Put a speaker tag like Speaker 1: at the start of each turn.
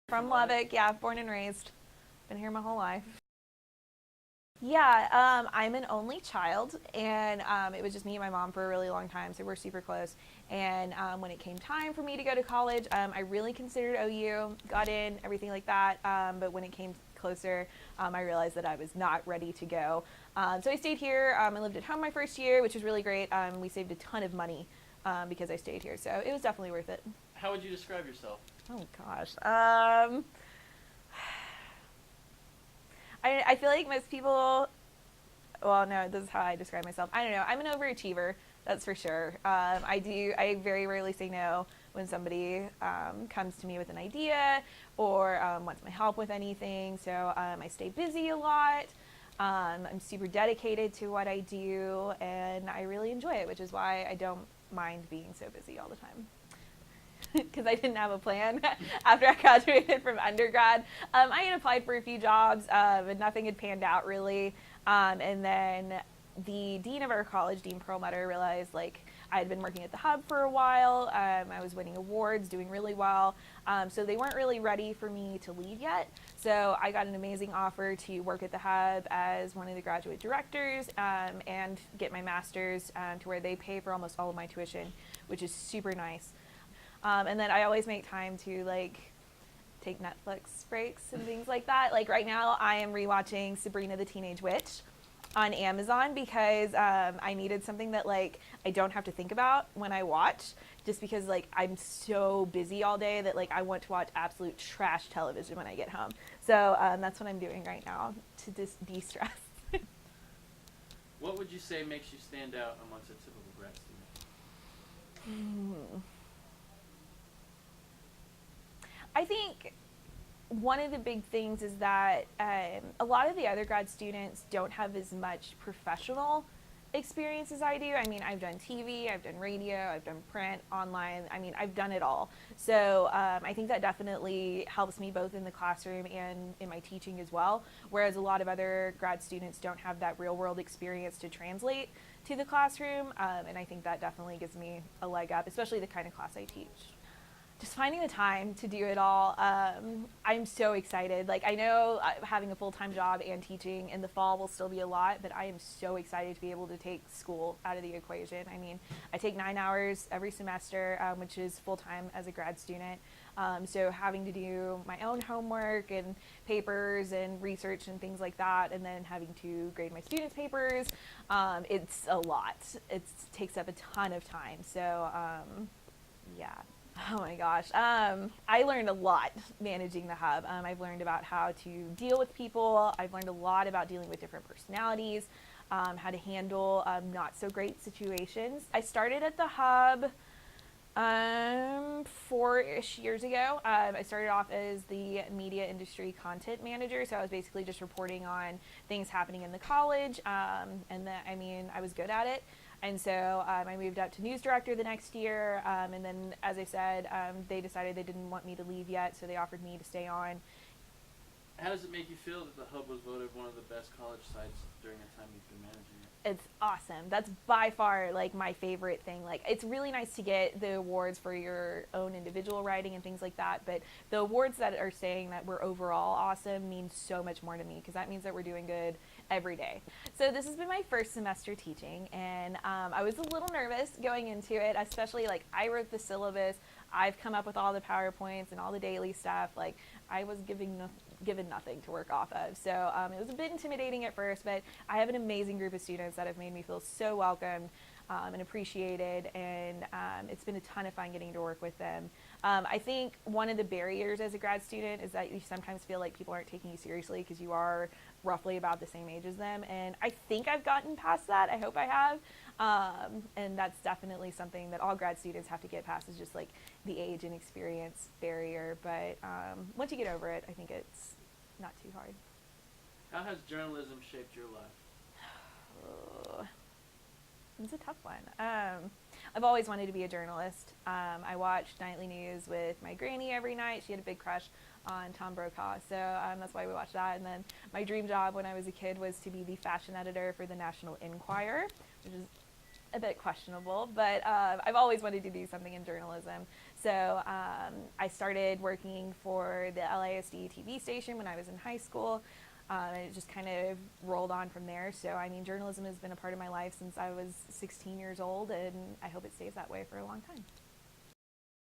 Speaker 1: From Lubbock, yeah, born and raised. Been here my whole life. Yeah, I'm an only child, and it was just me and my mom for a really long time, so we're super close. And when it came time for me to go to college, I really considered OU, got in, everything like that. But when it came closer, I realized that I was not ready to go. So I stayed here. I lived at home my first year, which was really great. We saved a ton of money because I stayed here, so it was definitely worth it.
Speaker 2: How would you describe yourself?
Speaker 1: Oh gosh. I feel like most people, well, no, this is how I describe myself. I don't know. I'm an overachiever, that's for sure. I very rarely say no when somebody comes to me with an idea or wants my help with anything. So I stay busy a lot. I'm super dedicated to what I do, and I really enjoy it, which is why I don't mind being so busy all the time. Because I didn't have a plan after I graduated from undergrad. I had applied for a few jobs, but nothing had panned out really. And then the dean of our college, Dean Perlmutter, realized like I had been working at the hub for a while. I was winning awards, doing really well. So they weren't really ready for me to leave yet. So I got an amazing offer to work at the hub as one of the graduate directors and get my master's to where they pay for almost all of my tuition, which is super nice. And then I always make time to like take Netflix breaks and things like that. Like right now, I am rewatching Sabrina the Teenage Witch on Amazon because I needed something that like I don't have to think about when I watch, just because like I'm so busy all day that like I want to watch absolute trash television when I get home. So that's what I'm doing right now to just de-stress.
Speaker 2: What would you say makes you stand out amongst a typical grad student?
Speaker 1: I think one of the big things is that a lot of the other grad students don't have as much professional experience as I do. I mean, I've done TV, I've done radio, I've done print, online. I mean, I've done it all. So I think that definitely helps me both in the classroom and in my teaching as well. Whereas a lot of other grad students don't have that real world experience to translate to the classroom. And I think that definitely gives me a leg up, especially the kind of class I teach. Just finding the time to do it all. I'm so excited. Like I know having a full-time job and teaching in the fall will still be a lot, but I am so excited to be able to take school out of the equation. I mean, I take 9 hours every semester, which is full-time as a grad student. So having to do my own homework and papers and research and things like that, and then having to grade my students' papers, it's a lot. It takes up a ton of time. So yeah. Oh my gosh. I learned a lot managing the hub. I've learned about how to deal with people. I've learned a lot about dealing with different personalities, how to handle not so great situations. I started at the hub 4-ish years ago. I started off as the media industry content manager, so I was basically just reporting on things happening in the college, and then, I mean, I was good at it. And so I moved up to news director the next year, and then, as I said, they decided they didn't want me to leave yet, so they offered me to stay on.
Speaker 2: How does it make you feel that the Hub was voted one of the best college sites during the time you've been managing it?
Speaker 1: It's awesome. That's by far like my favorite thing. Like it's really nice to get the awards for your own individual writing and things like that, but the awards that are saying that we're overall awesome means so much more to me because that means that we're doing good every day. So this has been my first semester teaching, and I was a little nervous going into it, especially like I wrote the syllabus, I've come up with all the PowerPoints and all the daily stuff. Like I was given nothing to work off of. So it was a bit intimidating at first, but I have an amazing group of students that have made me feel so welcomed and appreciated, and it's been a ton of fun getting to work with them. I think one of the barriers as a grad student is that you sometimes feel like people aren't taking you seriously because you are roughly about the same age as them, and I think I've gotten past that. I hope I have. And that's definitely something that all grad students have to get past, is just like the age and experience barrier. But once you get over it, I think it's not too hard.
Speaker 2: How has journalism shaped your life?
Speaker 1: Oh, it's a tough one. I've always wanted to be a journalist. I watched Nightly News with my granny every night. She had a big crush on Tom Brokaw, so that's why we watched that. And then my dream job when I was a kid was to be the fashion editor for the National Enquirer, which is a bit questionable, but I've always wanted to do something in journalism. So I started working for the LASD TV station when I was in high school. And it just kind of rolled on from there. So, I mean, journalism has been a part of my life since I was 16 years old, and I hope it stays that way for a long time.